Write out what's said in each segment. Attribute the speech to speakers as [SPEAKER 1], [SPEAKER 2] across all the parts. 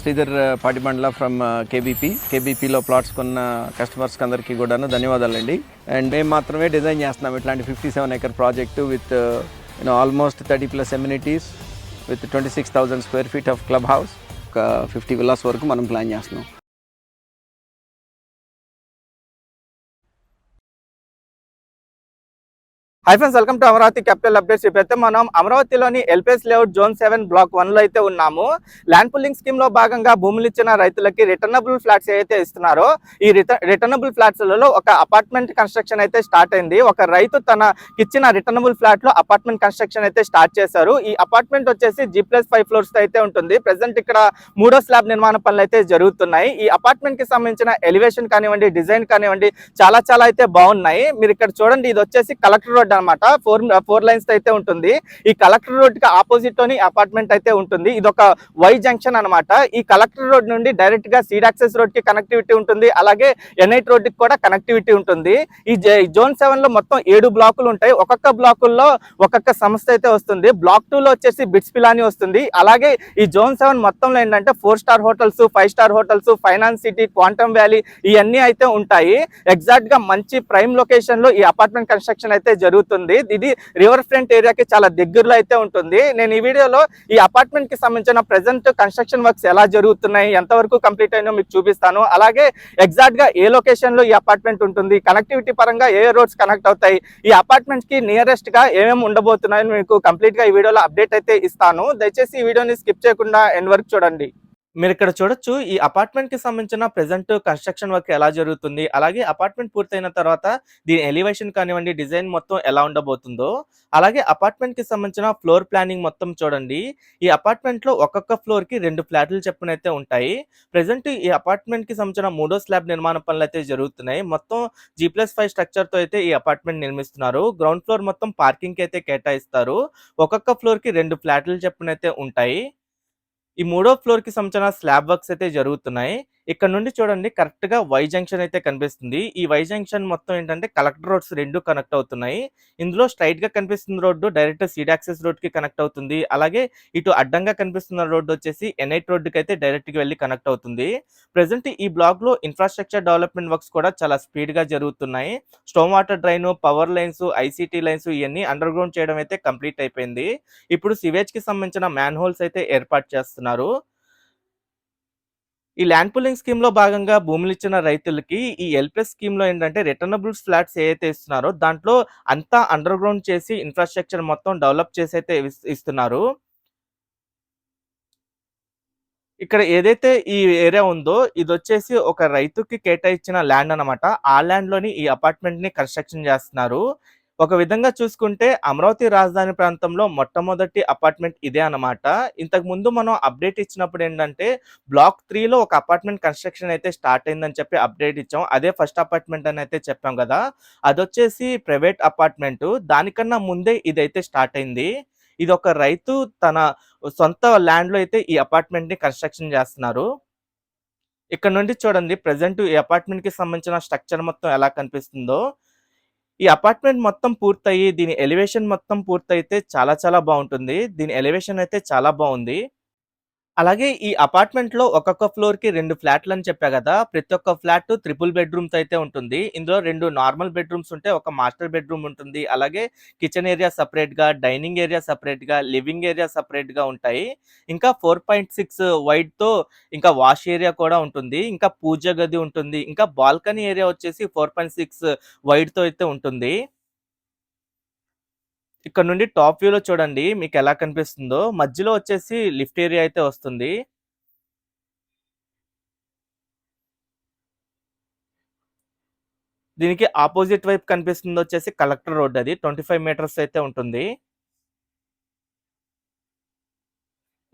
[SPEAKER 1] Sridhar Patibandla from కేబీపీలో plots కొన్న కస్టమర్స్కి అందరికీ కూడాను ధన్యవాదాలండి. అండ్ మేము మాత్రమే డిజైన్ చేస్తున్నాం ఇట్లాంటి 57 acre project with almost 30+ amenities with 26,000 square feet of club house, ఒక 50 villas వరకు మనం ప్లాన్ చేస్తున్నాం.
[SPEAKER 2] Hi friends, welcome to Amaravati capital updates. ఇప్పుడైతే మనం అమరావతిలోని ఎల్పిఎస్ లేఅవుట్ జోన్ 7 బ్లాక్ 1 లో అయితే ఉన్నాము. ల్యాండ్ పుల్లింగ్ స్కీమ్ లో భాగంగా భూములు ఇచ్చిన రైతులకి రిటర్నబుల్ ఫ్లాట్స్ ఏవైతే ఇస్తున్నారో ఈ రిటర్నబుల్ ఫ్లాట్స్లలో ఒక అపార్ట్మెంట్ కన్స్ట్రక్షన్ అయితే స్టార్ట్ అయింది. ఒక రైతు తనకిచ్చిన రిటర్నబుల్ ఫ్లాట్ లో అపార్ట్మెంట్ కన్స్ట్రక్షన్ అయితే స్టార్ట్ చేశారు. ఈ అపార్ట్మెంట్ వచ్చేసి G+5 ఫ్లోర్స్ అయితే ఉంటుంది. ప్రెసెంట్ ఇక్కడ 3వ స్లాబ్ నిర్మాణ పనులు అయితే జరుగుతున్నాయి. ఈ అపార్ట్మెంట్ కి సంబంధించిన ఎలివేషన్ కానివ్వండి, డిజైన్ కానివ్వండి, చాలా అయితే బాగున్నాయి. మీరు ఇక్కడ చూడండి, ఇది వచ్చేసి కలెక్టర్ రోడ్ అనమాట. 4 లైన్స్ అయితే ఉంటుంది. ఈ కలెక్టర్ రోడ్ కి ఆపోజిట్ లోని అపార్ట్మెంట్ అయితే ఉంటుంది. ఇది ఒక వై జంక్షన్ అనమాట. ఈ కలెక్టర్ రోడ్ నుండి డైరెక్ట్ గా సీడ్ యాక్సెస్ రోడ్ కి కనెక్టివిటీ ఉంటుంది. అలాగే N8 రోడ్ కి కూడా కనెక్టివిటీ ఉంటుంది. ఈ జోన్ 7 లో మొత్తం 7 బ్లాకులు ఉంటాయి. ఒక్కొక్క బ్లాకుల్లో ఒక్కొక్క సంస్థ అయితే వస్తుంది. బ్లాక్ 2 లో వచ్చేసి బిట్స్ పిలాని వస్తుంది. అలాగే ఈ జోన్ 7 మొత్తంలో ఏంటంటే 4 star hotels, 5 star hotels, finance city, quantum valley ఇవన్నీ అయితే ఉంటాయి. ఎగ్జాక్ట్ గా మంచి ప్రైమ్ లొకేషన్ లో ఈ అపార్ట్మెంట్ కన్స్ట్రక్షన్ అయితే జరుగుతుంది. ఇది రివర్ ఫ్రంట్ ఏరియాకి చాలా దగ్గరలో అయితే ఉంటుంది. నేను ఈ వీడియోలో ఈ అపార్ట్మెంట్ కి సంబంధించిన ప్రెసెంట్ కన్స్ట్రక్షన్ వర్క్స్ ఎలా జరుగుతున్నాయి, ఎంతవరకు కంప్లీట్ అయినా మీకు చూపిస్తాను. అలాగే ఎగ్జాక్ట్ గా ఏ లొకేషన్ లో ఈ అపార్ట్మెంట్ ఉంటుంది, కనెక్టివిటీ పరంగా ఏ రోడ్స్ కనెక్ట్ అవుతాయి, ఈ అపార్ట్మెంట్ కి నియరెస్ట్ గా ఏమేమి ఉండబోతున్నాయని మీకు కంప్లీట్ గా ఈ వీడియోలో అప్డేట్ అయితే ఇస్తాను. దయచేసి ఈ వీడియోని స్కిప్ చేయకుండా ఎండ్ వరకు చూడండి. మీరు ఇక్కడ చూడొచ్చు, ఈ అపార్ట్మెంట్ కి సంబంధించిన ప్రెసెంట్ కన్స్ట్రక్షన్ వర్క్ ఎలా జరుగుతుంది, అలాగే అపార్ట్మెంట్ పూర్తయిన తర్వాత దీని ఎలివేషన్ కానివ్వండి, డిజైన్ మొత్తం ఎలా ఉండబోతుందో, అలాగే అపార్ట్మెంట్ కి సంబంధించిన ఫ్లోర్ ప్లానింగ్ మొత్తం చూడండి. ఈ అపార్ట్మెంట్ లో ఒక్కొక్క ఫ్లోర్ కి 2 ఫ్లాట్లు చెప్పున అయితే ఉంటాయి. ప్రెసెంట్ ఈ అపార్ట్మెంట్ కి సంబంధించిన 3వ స్లాబ్ నిర్మాణ పనులు అయితే జరుగుతున్నాయి. మొత్తం G+5 స్ట్రక్చర్ తో అయితే ఈ అపార్ట్మెంట్ నిర్మిస్తున్నారు. గ్రౌండ్ ఫ్లోర్ మొత్తం పార్కింగ్ కి అయితే కేటాయిస్తారు. ఒక్కొక్క ఫ్లోర్ కి 2 ఫ్లాట్లు చెప్పున అయితే ఉంటాయి. ఈ 3వ ఫ్లోర్ కి సంబంధించిన స్లాబ్ వర్క్స్ అయితే జరుగుతున్నాయి. ఇక్కడ నుండి చూడండి, కరెక్ట్ గా వై జంక్షన్ అయితే కనిపిస్తుంది. ఈ వై జంక్షన్ మొత్తం ఏంటంటే కలెక్టర్ రోడ్స్ 2 కనెక్ట్ అవుతున్నాయి. ఇందులో స్ట్రైట్ గా కనిపిస్తున్న road direct seed access road కి కనెక్ట్ అవుతుంది. అలాగే ఇటు అడ్డంగా కనిపిస్తున్న రోడ్డు వచ్చేసి N8 రోడ్డుకి అయితే డైరెక్ట్ గా వెళ్ళి కనెక్ట్ అవుతుంది. ప్రెసెంట్ ఈ బ్లాక్ లో ఇన్ఫ్రాస్ట్రక్చర్ డెవలప్మెంట్ వర్క్స్ కూడా చాలా స్పీడ్ గా జరుగుతున్నాయి. Storm water drain, power lines, ICT lines ఇవన్నీ అండర్ గ్రౌండ్ చేయడం అయితే కంప్లీట్ అయిపోయింది. ఇప్పుడు సివేజ్ కి సంబంధించిన మ్యాన్ హోల్స్ అయితే ఏర్పాటు చేస్తున్నారు. ఈ ల్యాండ్ పుల్లింగ్ స్కీమ్ లో భాగంగా భూములు ఇచ్చిన రైతులకి ఈ ఎల్పిఎస్ స్కీమ్ లో ఏంటంటే రిటర్నబుల్ ఫ్లాట్స్ ఏదైతే ఇస్తున్నారో దాంట్లో అంతా అండర్ గ్రౌండ్ చేసి ఇన్ఫ్రాస్ట్రక్చర్ మొత్తం డెవలప్ చేసి అయితే ఇస్తున్నారు. ఇక్కడ ఏదైతే ఈ ఏరియా ఉందో ఇది వచ్చేసి ఒక రైతుకి కేటాయించిన ల్యాండ్ అనమాట. ఆ ల్యాండ్ లోని ఈ అపార్ట్మెంట్ ని కన్స్ట్రక్షన్ చేస్తున్నారు. ఒక విధంగా చూసుకుంటే అమరావతి రాజధాని ప్రాంతంలో మొట్టమొదటి అపార్ట్మెంట్ ఇదే అనమాట. ఇంతకు ముందు మనం అప్డేట్ ఇచ్చినప్పుడు ఏంటంటే బ్లాక్ 3 లో ఒక అపార్ట్మెంట్ కన్స్ట్రక్షన్ అయితే స్టార్ట్ అయిందని చెప్పి అప్డేట్ ఇచ్చాం. అదే ఫస్ట్ అపార్ట్మెంట్ అని అయితే చెప్పాం కదా. అదొచ్చేసి ప్రైవేట్ అపార్ట్మెంట్. దానికన్నా ముందే ఇదైతే స్టార్ట్ అయింది. ఇది ఒక రైతు తన సొంత ల్యాండ్ లో అయితే ఈ అపార్ట్మెంట్ ని కన్స్ట్రక్షన్ చేస్తున్నారు. ఇక్కడ నుండి చూడండి, ప్రెసెంట్ ఈ అపార్ట్మెంట్ కి సంబంధించిన స్ట్రక్చర్ మొత్తం ఎలా కనిపిస్తుందో. ఈ అపార్ట్మెంట్ మొత్తం పూర్తయి దీని ఎలివేషన్ మొత్తం పూర్తయితే చాలా బాగుంటుంది. దీని ఎలివేషన్ అయితే చాలా బాగుంది. అలాగే ఈ అపార్ట్మెంట్ లో ఒక్కొక్క ఫ్లోర్ కి 2 ఫ్లాట్లు అని చెప్పా కదా. ప్రతి ఒక్క ఫ్లాట్ ట్రిపుల్ బెడ్రూమ్స్ అయితే ఉంటుంది. ఇందులో 2 నార్మల్ బెడ్రూమ్స్ ఉంటే ఒక మాస్టర్ బెడ్రూమ్ ఉంటుంది. అలాగే కిచెన్ ఏరియా సపరేట్ గా, డైనింగ్ ఏరియా సపరేట్ గా, లివింగ్ ఏరియా సపరేట్ గా ఉంటాయి. ఇంకా 4.6 వైడ్ తో ఇంకా వాష్ ఏరియా కూడా ఉంటుంది. ఇంకా పూజ గది ఉంటుంది. ఇంకా బాల్కనీ ఏరియా వచ్చేసి 4.6 వైడ్ తో అయితే ఉంటుంది. ఇక్కడ నుండి టాప్ వ్యూలో చూడండి మీకు ఎలా కనిపిస్తుందో. మధ్యలో వచ్చేసి లిఫ్ట్ ఏరియా అయితే వస్తుంది. దీనికి ఆపోజిట్ వైపు కనిపిస్తుంది వచ్చేసి కలెక్టర్ రోడ్. అది 25 మీటర్స్ అయితే ఉంటుంది.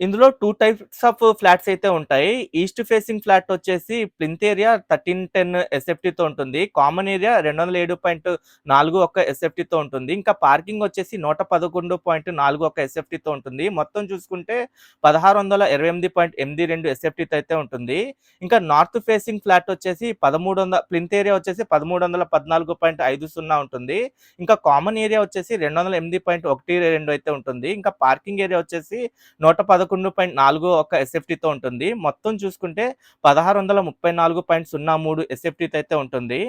[SPEAKER 2] ఇందులో 2 టైప్స్ ఆఫ్ ఫ్లాట్స్ అయితే ఉంటాయి. ఈస్ట్ ఫేసింగ్ ఫ్లాట్ వచ్చేసి ప్లింత్ ఏరియా 1310 ఎస్ఎఫ్టీతో ఉంటుంది. కామన్ ఏరియా 207.41 ఎస్ఎఫ్టీతో ఉంటుంది. ఇంకా పార్కింగ్ వచ్చేసి 111.41 ఎస్ఎఫ్టీతో ఉంటుంది. మొత్తం చూసుకుంటే 1628.82 ఎస్ఎఫ్టీతో అయితే ఉంటుంది. ఇంకా నార్త్ ఫేసింగ్ ఫ్లాట్ వచ్చేసి 1300 ప్లింత్ ఏరియా వచ్చేసి 1314.50 ఉంటుంది. ఇంకా కామన్ ఏరియా వచ్చేసి 208.12 అయితే ఉంటుంది. ఇంకా పార్కింగ్ ఏరియా వచ్చేసి 111 11.4 ఒక ఎస్ఎఫ్టీతో ఉంటుంది. మొత్తం చూసుకుంటే 1634.03 ఎస్ఎఫ్టీతో అయితే ఉంటుంది.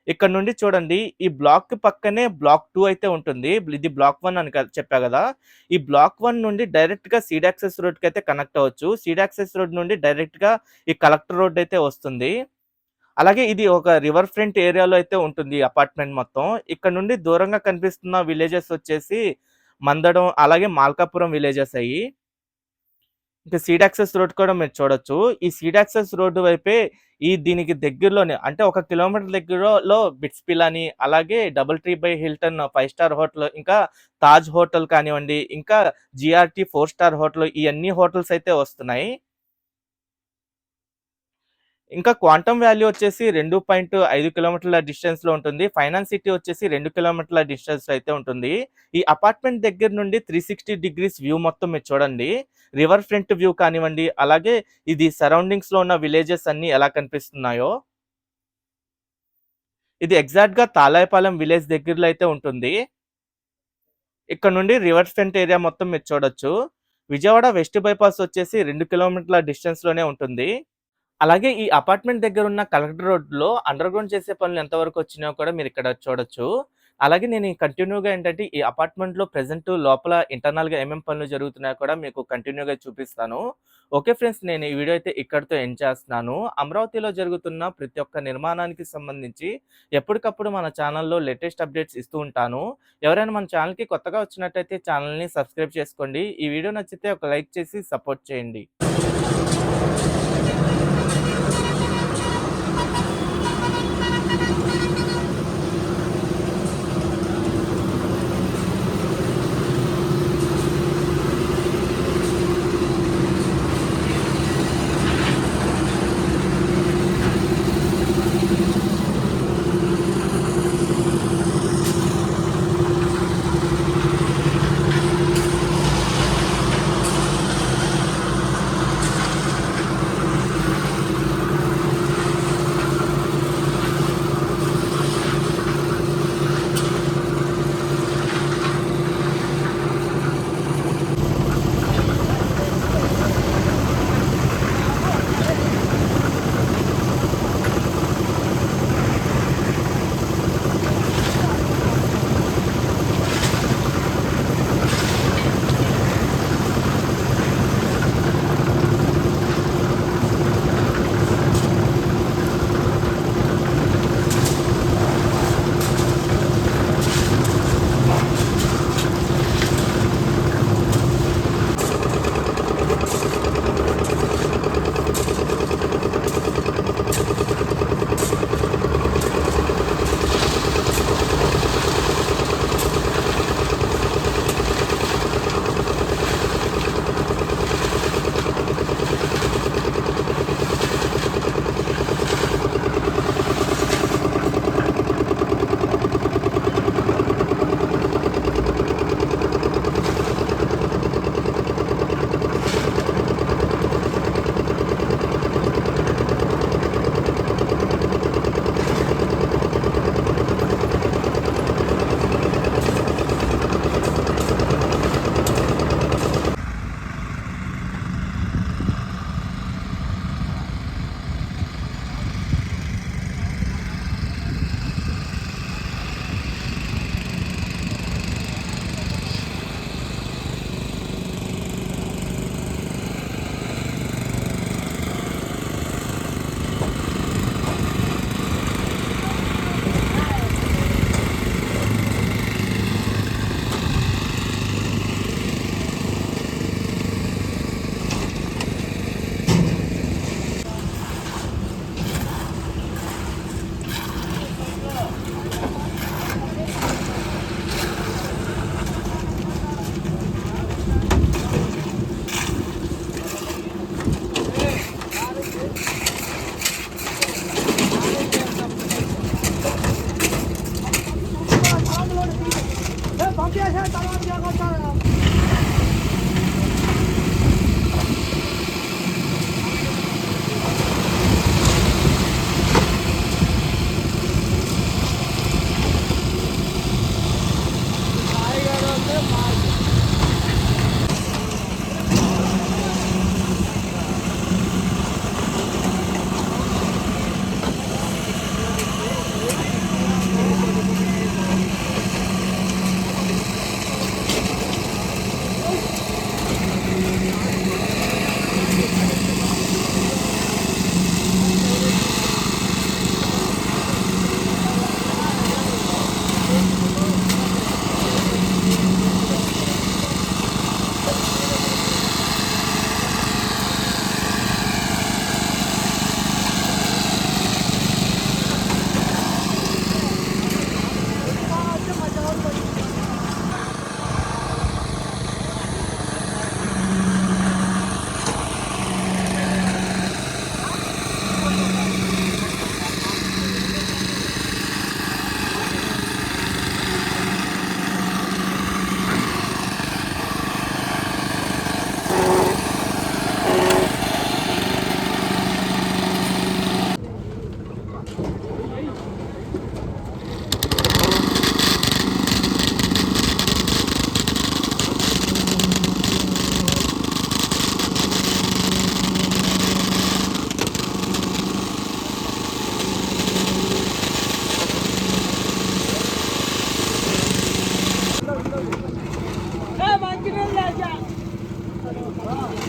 [SPEAKER 2] ఇక్కడ నుండి చూడండి, ఈ బ్లాక్ పక్కనే బ్లాక్ 2 అయితే ఉంటుంది. ఇది బ్లాక్ 1 అని చెప్పా కదా. ఈ బ్లాక్ 1 నుండి డైరెక్ట్‌గా సీడ్ యాక్సెస్ రోడ్‌కి అయితే కనెక్ట్ అవ్వచ్చు. సీడ్ యాక్సెస్ రోడ్ నుండి డైరెక్ట్‌గా ఈ కలెక్టర్ రోడ్ అయితే వస్తుంది. అలాగే ఇది ఒక రివర్ ఫ్రంట్ ఏరియాలో అయితే ఉంటుంది ఈ అపార్ట్మెంట్ మొత్తం. ఇక్కడ నుండి దూరంగా కనిపిస్తున్న విలేజెస్ వచ్చేసి మందడం, అలాగే మాల్కాపురం విలేజెస్ అయ్యి. ఇంకా సీడ్ యాక్సెస్ రోడ్ కూడా మీరు చూడొచ్చు. ఈ సీడ్ యాక్సెస్ రోడ్డు వైపే దీనికి దగ్గరలోనే, అంటే 1 కిలోమీటర్ దగ్గరలో బిట్స్ పిలాని, అలాగే double tree by Hilton 5 star hotel, ఇంకా తాజ్ హోటల్ కానివ్వండి, ఇంకా జిఆర్‌టి 4 స్టార్ హోటల్, ఈ అన్ని హోటల్స్ అయితే వస్తున్నాయి. ఇంకా క్వాంటమ్ వ్యాలీ వచ్చేసి 2.5 కిలోమీటర్ల డిస్టెన్స్‌లో ఉంటుంది. ఫైనాన్స్ సిటీ వచ్చేసి 2 కిలోమీటర్ల డిస్టెన్స్‌లో అయితే ఉంటుంది. ఈ అపార్ట్మెంట్ దగ్గర నుండి 360 డిగ్రీస్ వ్యూ మొత్తం మీరు చూడండి. రివర్ ఫ్రంట్ వ్యూ కానివ్వండి, అలాగే ఇది సరౌండింగ్స్‌లో ఉన్న విలేజెస్ అన్నీ ఎలా కనిపిస్తున్నాయో. ఇది ఎగ్జాక్ట్‌గా తాలాయపాలెం విలేజ్ దగ్గరలో అయితే ఉంటుంది. ఇక్కడ నుండి రివర్ ఫ్రంట్ ఏరియా మొత్తం మీరు చూడొచ్చు. విజయవాడ వెస్ట్ బైపాస్ వచ్చేసి 2 కిలోమీటర్ల డిస్టెన్స్‌లోనే ఉంటుంది. అలాగే ఈ అపార్ట్మెంట్ దగ్గర ఉన్న కలెక్టర్ రోడ్‌లో అండర్ గ్రౌండ్ చేసే పనులు ఎంతవరకు వచ్చినాయో కూడా మీరు ఇక్కడ చూడొచ్చు. అలాగే నేను కంటిన్యూగా ఏంటంటే ఈ అపార్ట్మెంట్‌లో ప్రెజెంట్ లోపల ఇంటర్నల్‌గా ఏమేం పనులు జరుగుతున్నాయో కూడా మీకు కంటిన్యూగా చూపిస్తాను. ఓకే ఫ్రెండ్స్, నేను ఈ వీడియో అయితే ఇక్కడితో ఎండ్ చేస్తున్నాను. అమరావతిలో జరుగుతున్న ప్రతి ఒక్క నిర్మాణానికి సంబంధించి ఎప్పటికప్పుడు మన ఛానల్‌లో లేటెస్ట్ అప్డేట్స్ ఇస్తూ ఉంటాను. ఎవరైనా మన ఛానల్‌కి కొత్తగా వచ్చినట్టయితే ఛానల్‌ని సబ్స్క్రైబ్ చేసుకోండి. ఈ వీడియో నచ్చితే ఒక లైక్ చేసి సపోర్ట్ చేయండి.
[SPEAKER 3] ఆ.